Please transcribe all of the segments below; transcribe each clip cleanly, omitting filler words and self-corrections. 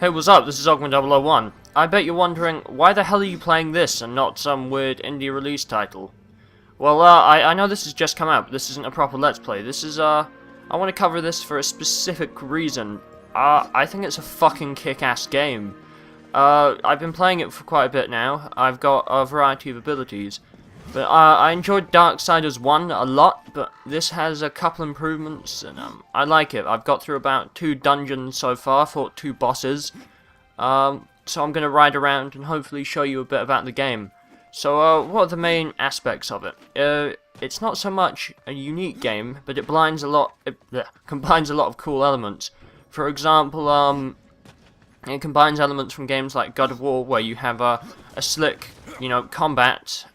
Hey, what's up? This is Ogman001. I bet you're wondering, why the hell are you playing this and not some weird indie release title? Well, I know this has just come out, but this isn't a proper Let's Play. This is, I want to cover this for a specific reason. I think it's a fucking kick-ass game. I've been playing it for quite a bit now. I've got a variety of abilities. But, I enjoyed Darksiders 1 a lot, but this has a couple improvements, and, I like it. I've got through about 2 dungeons so far, fought 2 bosses. So I'm going to ride around and hopefully show you a bit about the game. So, what are the main aspects of it? It's not so much a unique game, but it combines a lot of cool elements. For example, it combines elements from games like God of War, where you have a slick, combat,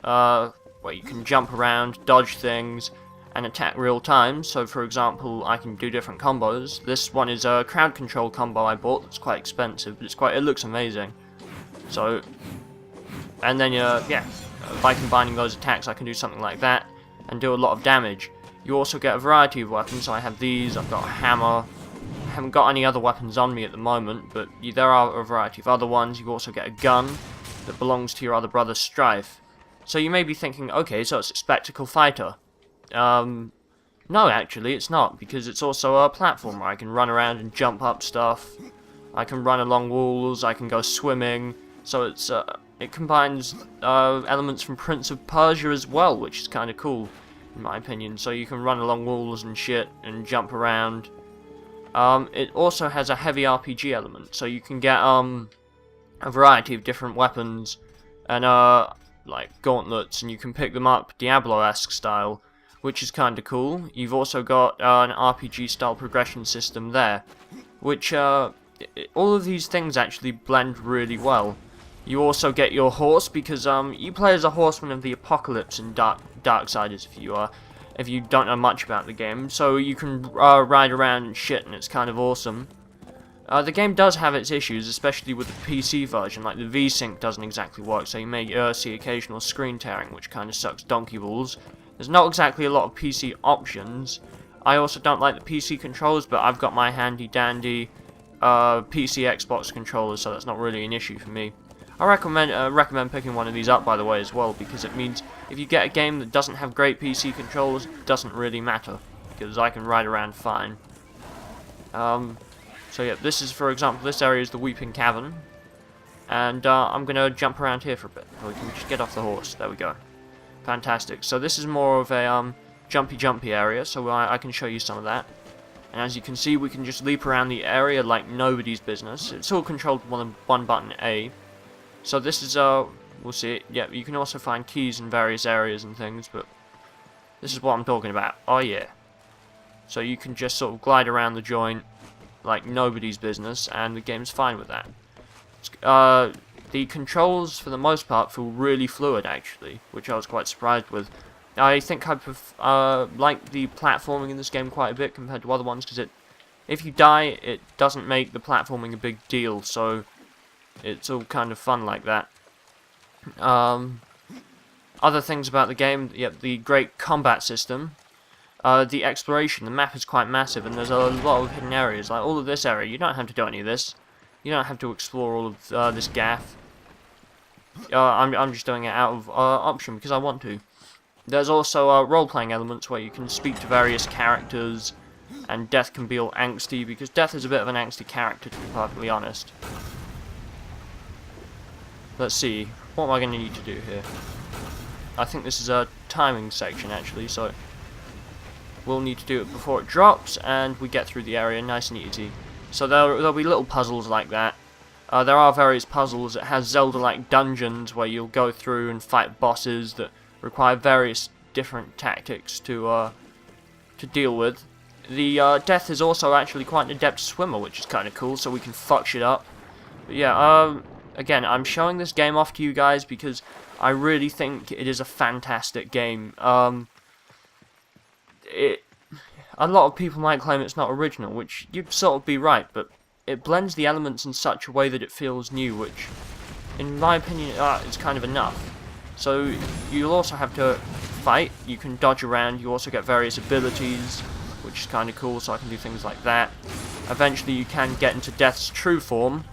where you can jump around, dodge things, and attack real time. So, for example, I can do different combos. This one is a crowd control combo I bought. It's quite expensive, but it looks amazing. So, and then by combining those attacks, I can do something like that and do a lot of damage. You also get a variety of weapons. So I have these. I've got a hammer. I haven't got any other weapons on me at the moment, but there are a variety of other ones. You also get a gun that belongs to your other brother Strife. So you may be thinking, okay, so it's a spectacle fighter. No, actually, it's not, because it's also a platformer. I can run around and jump up stuff. I can run along walls. I can go swimming. So it combines elements from Prince of Persia as well, which is kind of cool, in my opinion. So you can run along walls and shit and jump around. It also has a heavy RPG element, so you can get a variety of different weapons and like gauntlets, and you can pick them up Diablo-esque style, which is kind of cool. You've also got an RPG style progression system there, which all of these things actually blend really well. You also get your horse, because you play as a horseman of the apocalypse in Darksiders if you don't know much about the game, so you can ride around and shit, and it's kind of awesome. The game does have its issues, especially with the PC version. Like, the V-Sync doesn't exactly work, so you may see occasional screen tearing, which kind of sucks donkey balls. There's not exactly a lot of PC options. I also don't like the PC controls, but I've got my handy-dandy PC Xbox controllers, so that's not really an issue for me. I recommend picking one of these up, by the way, as well, because it means if you get a game that doesn't have great PC controls, it doesn't really matter, because I can ride around fine. So yeah, this is, for example, this area is the Weeping Cavern, and I'm going to jump around here for a bit. We can just get off the horse. There we go. Fantastic. So this is more of a jumpy area, so I can show you some of that. And as you can see, we can just leap around the area like nobody's business. It's all controlled with one button A. So this is, we'll see. Yeah, you can also find keys in various areas and things, but this is what I'm talking about. Oh yeah. So you can just sort of glide around the joint like nobody's business, and the game's fine with that. The controls, for the most part, feel really fluid, actually, which I was quite surprised with. I think I like the platforming in this game quite a bit compared to other ones, because if you die, it doesn't make the platforming a big deal, so it's all kind of fun like that. Other things about the game, the great combat system. The exploration, the map is quite massive, and there's a lot of hidden areas. Like all of this area, you don't have to do any of this. You don't have to explore all of this gaff. I'm just doing it out of option because I want to. There's also role-playing elements where you can speak to various characters, and Death can be all angsty, because Death is a bit of an angsty character, to be perfectly honest. Let's see, what am I going to need to do here? I think this is a timing section, actually, so we'll need to do it before it drops, and we get through the area nice and easy. So there'll be little puzzles like that. There are various puzzles. It has Zelda-like dungeons where you'll go through and fight bosses that require various different tactics to deal with. The Death is also actually quite an adept swimmer, which is kind of cool, so we can fuck shit up. But yeah, again, I'm showing this game off to you guys because I really think it is a fantastic game. A lot of people might claim it's not original, which you'd sort of be right, but it blends the elements in such a way that it feels new, which, in my opinion, is kind of enough. So, you'll also have to fight, you can dodge around, you also get various abilities, which is kind of cool, so I can do things like that. Eventually you can get into Death's true form,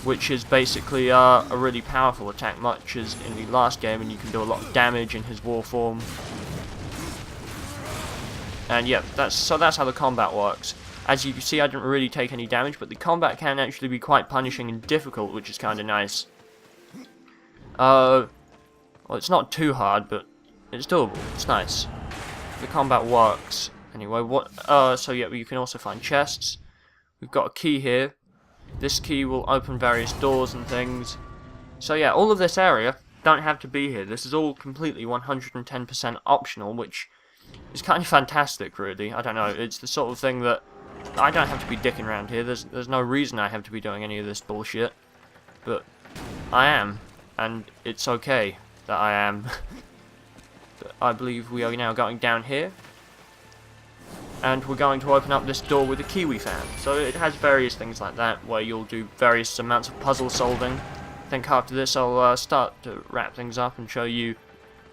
which is basically a really powerful attack, much as in the last game, and you can do a lot of damage in his war form. And yeah, that's how the combat works. As you can see, I didn't really take any damage, but the combat can actually be quite punishing and difficult, which is kind of nice. Well, it's not too hard, but it's doable. It's nice. The combat works. Anyway, so yeah, you can also find chests. We've got a key here. This key will open various doors and things. So yeah, all of this area don't have to be here. This is all completely 110% optional, which is kind of fantastic, really. I don't know, it's the sort of thing that I don't have to be dicking around here. There's no reason I have to be doing any of this bullshit. But I am, and it's okay that I am. But I believe we are now going down here. And we're going to open up this door with the key we found. So it has various things like that, where you'll do various amounts of puzzle solving. I think after this I'll start to wrap things up and show you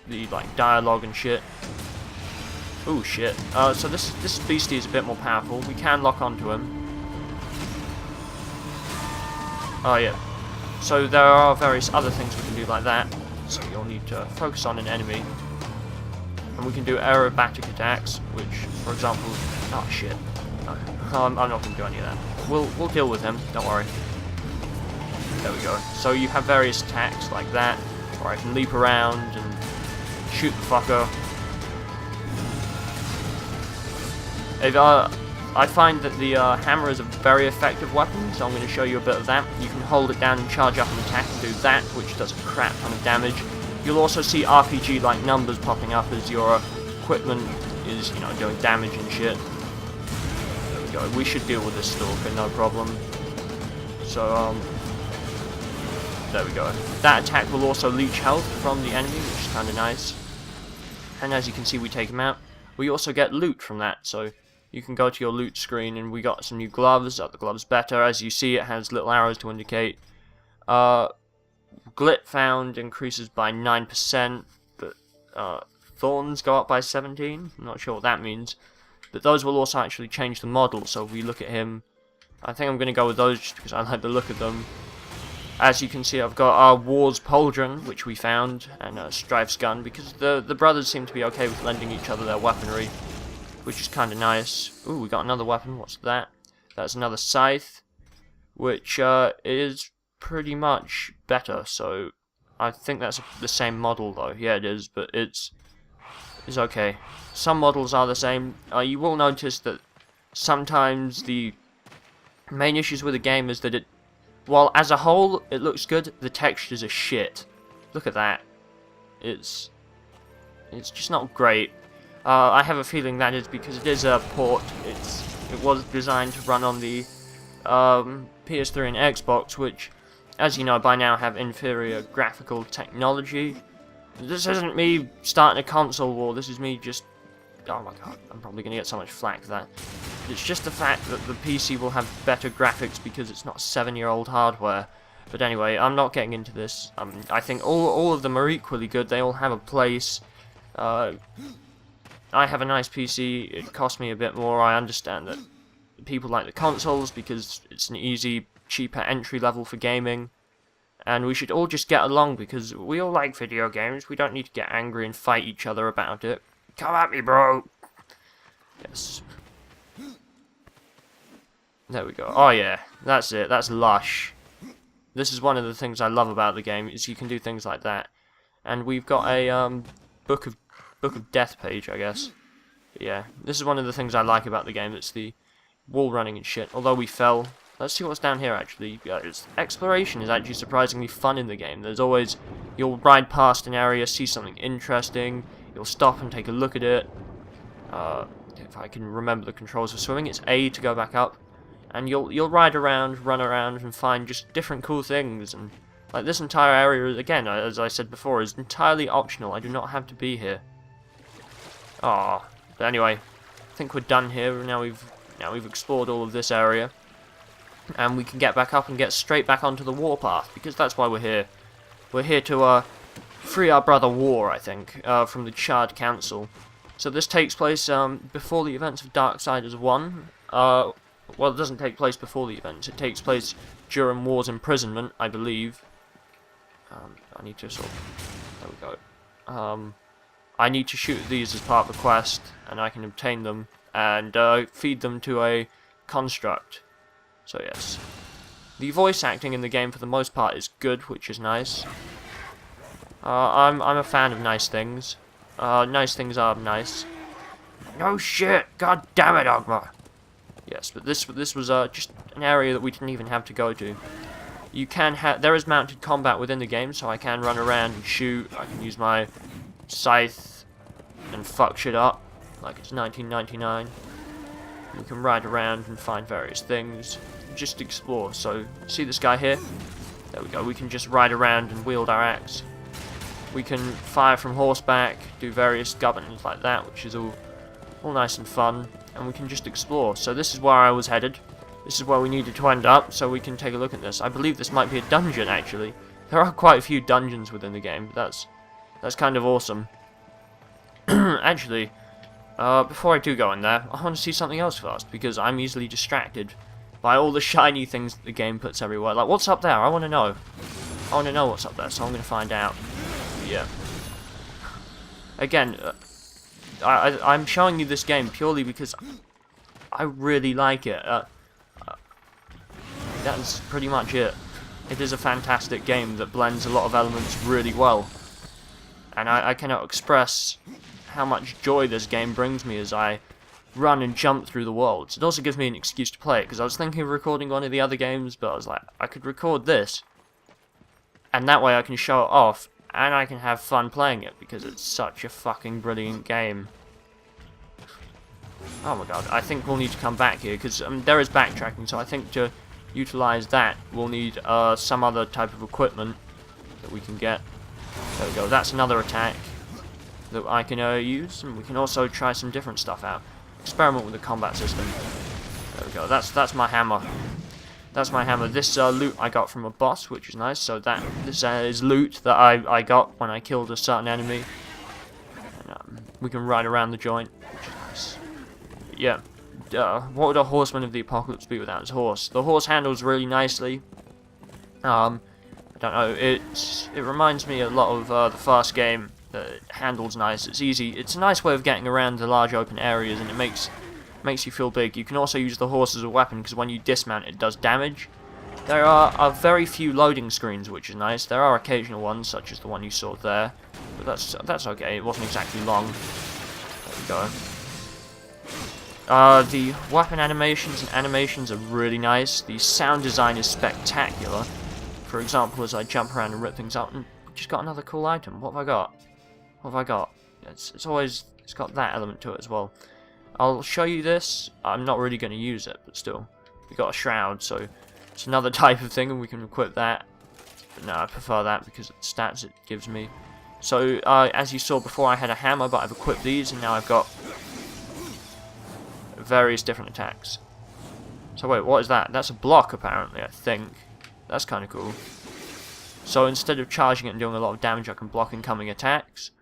the dialogue and shit. Ooh, shit. So this beastie is a bit more powerful. We can lock onto him. Oh, yeah. So there are various other things we can do like that. So you'll need to focus on an enemy. And we can do aerobatic attacks, which, for example... Oh, shit. No, I'm not going to do any of that. We'll deal with him, don't worry. There we go. So you have various attacks like that, where I can leap around and shoot the fucker. I find that the hammer is a very effective weapon, so I'm going to show you a bit of that. You can hold it down and charge up an attack and do that, which does a crap ton of damage. You'll also see RPG-like numbers popping up as your equipment is, doing damage and shit. There we go. We should deal with this stalker, no problem. So, there we go. That attack will also leech health from the enemy, which is kind of nice. And as you can see, we take him out. We also get loot from that, so you can go to your loot screen, and we got some new gloves. The gloves better. As you see, it has little arrows to indicate. Glit found increases by 9%, but thorns go up by 17. I'm not sure what that means. But those will also actually change the model, so if we look at him, I think I'm going to go with those just because I like the look of them. As you can see, I've got our War's Pauldron, which we found, and Strife's gun, because the brothers seem to be okay with lending each other their weaponry, which is kind of nice. Ooh, we got another weapon. What's that? That's another scythe, which is pretty much better, so I think that's the same model, though. Yeah, it is, but it's okay. Some models are the same. You will notice that sometimes the main issues with the game is that while as a whole it looks good, the textures are shit. Look at that. It's just not great. I have a feeling that is because it is a port. It was designed to run on the PS3 and Xbox, which, as you know by now, have inferior graphical technology. This isn't me starting a console war, this is me just... Oh my god, I'm probably going to get so much flack for that. It's just the fact that the PC will have better graphics because it's not 7-year-old hardware. But anyway, I'm not getting into this. I think all of them are equally good, they all have a place. I have a nice PC, it cost me a bit more. I understand that people like the consoles because it's an easy, cheaper entry level for gaming. And we should all just get along because we all like video games. We don't need to get angry and fight each other about it. Come at me, bro! Yes. There we go. Oh yeah, that's it. That's lush. This is one of the things I love about the game, is you can do things like that. And we've got a book of death page, I guess. But yeah, this is one of the things I like about the game. It's the wall running and shit. Although we fell. Let's see what's down here, actually. Exploration is actually surprisingly fun in the game. There's always... You'll ride past an area, see something interesting, you'll stop and take a look at it. If I can remember the controls for swimming, it's A to go back up. And you'll ride around, run around, and find just different cool things. And like this entire area, again, as I said before, is entirely optional. I do not have to be here. Ah, but anyway, I think we're done here. Now we've explored all of this area. And we can get back up and get straight back onto the warpath, because that's why we're here. We're here to free our brother War, I think, from the Charred Council. So this takes place before the events of Darksiders 1. Well, it doesn't take place before the events. It takes place during War's imprisonment, I believe. I need to sort of... There we go. I need to shoot these as part of the quest, and I can obtain them, and feed them to a construct. So yes. The voice acting in the game, for the most part, is good, which is nice. I'm a fan of nice things. Nice things are nice. No shit! God damn it, Ogma! Yes, but this was just an area that we didn't even have to go to. You can there is mounted combat within the game, so I can run around and shoot. I can use my scythe and fuck shit up like it's 1999. We can ride around and find various things. Just explore. So, see this guy here? There we go. We can just ride around and wield our axe. We can fire from horseback, do various governors like that, which is all nice and fun. And we can just explore. So this is where I was headed. This is where we needed to end up, so we can take a look at this. I believe this might be a dungeon, actually. There are quite a few dungeons within the game, but that's kind of awesome. Actually, before I do go in there, I want to see something else first, because I'm easily distracted by all the shiny things that the game puts everywhere. Like, what's up there? I want to know. I want to know what's up there, so I'm going to find out. Yeah. Again, I'm showing you this game purely because I really like it. That's pretty much it. It is a fantastic game that blends a lot of elements really well. And I cannot express how much joy this game brings me as I run and jump through the worlds. It also gives me an excuse to play it, because I was thinking of recording one of the other games, but I was like, I could record this, and that way I can show it off, and I can have fun playing it, because it's such a fucking brilliant game. Oh my god, I think we'll need to come back here, because there is backtracking, so I think to utilize that, we'll need some other type of equipment that we can get. There we go, that's another attack that I can use, and we can also try some different stuff out. Experiment with the combat system. There we go, that's my hammer. That's my hammer. This loot I got from a boss, which is nice, so this is loot that I got when I killed a certain enemy. And, we can ride around the joint, which is nice. Yeah. What would a horseman of the apocalypse be without his horse? The horse handles really nicely. I don't know, it reminds me a lot of the first game. It handles nice, it's easy, it's a nice way of getting around the large open areas, and it makes you feel big. You can also use the horse as a weapon, because when you dismount it does damage. There are very few loading screens, which is nice. There are occasional ones, such as the one you saw there, but that's okay, it wasn't exactly long. There we go. The weapon animations and animations are really nice. The sound design is spectacular. For example, as I jump around and rip things up, and just got another cool item. What have I got? What have I got? It's got that element to it as well. I'll show you this. I'm not really going to use it, but still. We got a shroud, so it's another type of thing, and we can equip that. But no, I prefer that because of the stats it gives me. So, as you saw before, I had a hammer, but I've equipped these, and now I've got various different attacks. So wait, what is that? That's a block, apparently, I think. That's kind of cool. So instead of charging it and doing a lot of damage, I can block incoming attacks.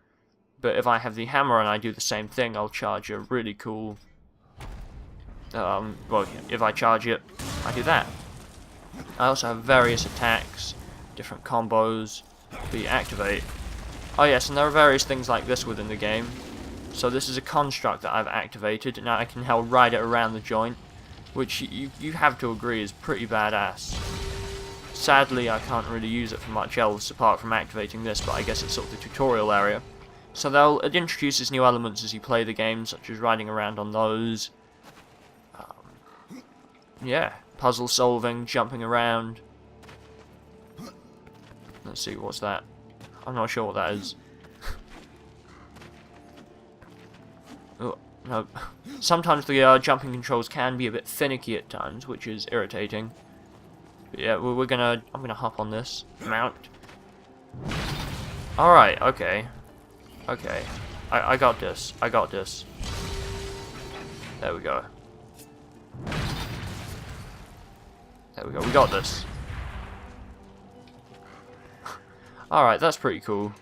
But if I have the hammer and I do the same thing, I'll charge a really cool... well, if I charge it, I do that. I also have various attacks, different combos that you activate. Oh yes, and there are various things like this within the game. So this is a construct that I've activated, and now I can now ride it around the joint, which you have to agree is pretty badass. Sadly, I can't really use it for much else apart from activating this, but I guess it's sort of the tutorial area. So it introduces new elements as you play the game, such as riding around on those. Yeah, puzzle solving, jumping around. Let's see, what's that? I'm not sure what that is. Oh, no. Sometimes the jumping controls can be a bit finicky at times, which is irritating. But yeah, I'm gonna hop on this mount. Alright, okay. Okay. I got this. I got this. There we go. There we go. We got this. Alright, that's pretty cool.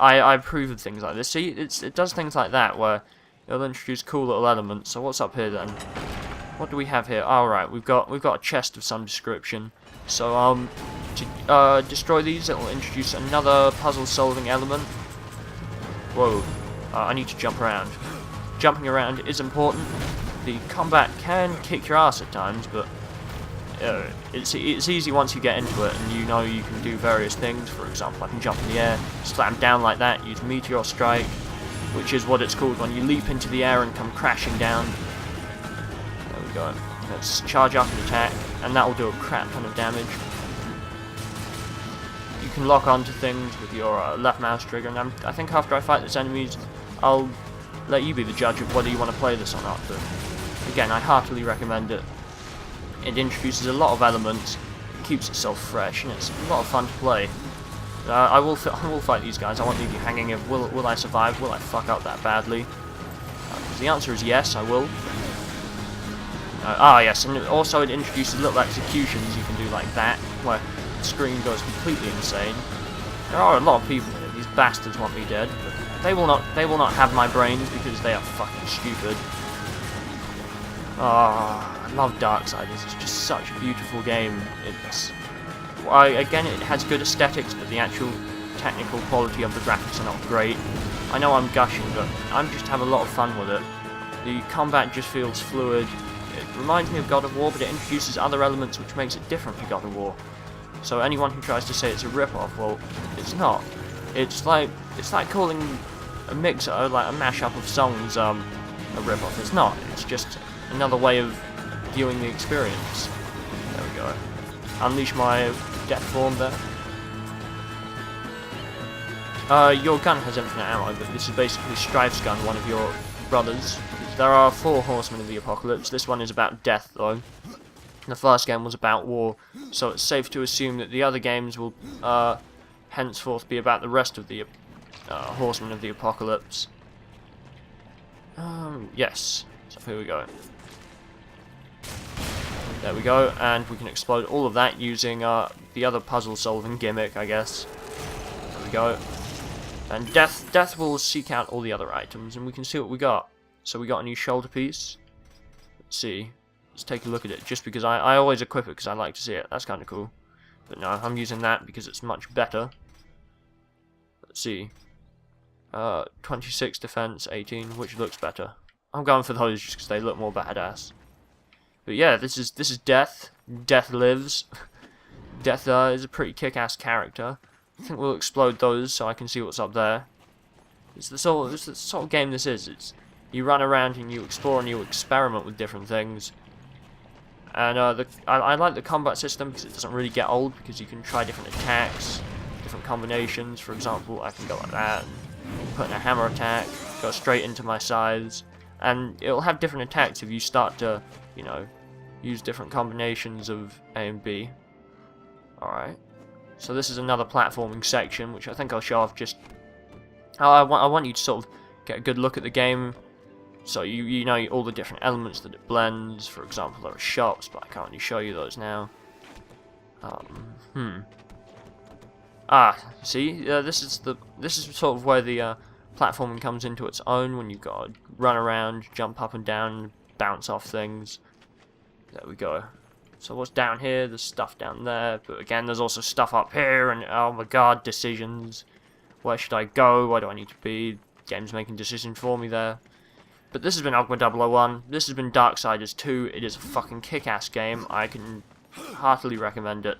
I approve of things like this. See, it does things like that where it'll introduce cool little elements. So what's up here then? what do we have here? Alright, we've got a chest of some description. So, to destroy these, it will introduce another puzzle-solving element. Whoa, I need to jump around. Jumping around is important. The combat can kick your ass at times, but it's easy once you get into it, and you know you can do various things. For example, I can jump in the air, slam down like that, use meteor strike, which is what it's called when you leap into the air and come crashing down. There we go. Let's charge up and attack, and that will do a crap ton of damage. You can lock onto things with your left mouse trigger, and I think after I fight these enemies, I'll let you be the judge of whether you want to play this or not. But again, I heartily recommend it. It introduces a lot of elements, it keeps itself fresh, and it's a lot of fun to play. I will fight these guys. I won't leave you hanging. Will I survive? Will I fuck up that badly? The answer is yes, I will. Yes, and also it introduces little executions you can do like that, where the screen goes completely insane. There are a lot of people here. These bastards want me dead, but they will not have my brains because they are fucking stupid. I love Darksiders. It's just such a beautiful game. Again, it has good aesthetics, but the actual technical quality of the graphics are not great. I know I'm gushing, but I'm just having a lot of fun with it. The combat just feels fluid. It reminds me of God of War, but it introduces other elements which makes it different to God of War. So anyone who tries to say it's a rip-off, well, it's not. It's like calling a mixer, like a mashup of songs, a rip-off. It's not. It's just another way of viewing the experience. There we go. Unleash my death form there. Your gun has infinite ammo, but this is basically Strife's gun, one of your brothers. There are 4 Horsemen of the Apocalypse. This one is about death, though. The first game was about war, so it's safe to assume that the other games will henceforth be about the rest of the Horsemen of the Apocalypse. Yes. So here we go. There we go, and we can explode all of that using the other puzzle-solving gimmick, I guess. There we go. And Death will seek out all the other items, and we can see what we got. So we got a new shoulder piece. Let's see. Let's take a look at it, just because I always equip it because I like to see it. That's kind of cool. But no, I'm using that because it's much better. Let's see. 26 defense, 18, which looks better. I'm going for those just because they look more badass. But yeah, this is Death. Death lives. Death is a pretty kick-ass character. I think we'll explode those so I can see what's up there. It's the sort of game this is. You run around and you explore and you experiment with different things. And I like the combat system because it doesn't really get old, because you can try different attacks, different combinations. For example, I can go like that, and put in a hammer attack, go straight into my scythes, and it'll have different attacks if you start to, you know, use different combinations of A and B. Alright. So this is another platforming section, which I think I'll show off just... I want you to sort of get a good look at the game, so you know all the different elements that it blends. For example, there are shops, but I can't really show you those now. See, this is sort of where the platforming comes into its own, when you've got to run around, jump up and down, bounce off things. There we go. So what's down here? There's stuff down there, but again, there's also stuff up here, and oh my god, decisions. Where should I go? Where do I need to be? Game's making decisions for me there. But this has been Ogma 001. This has been Darksiders 2. It is a fucking kick-ass game. I can heartily recommend it.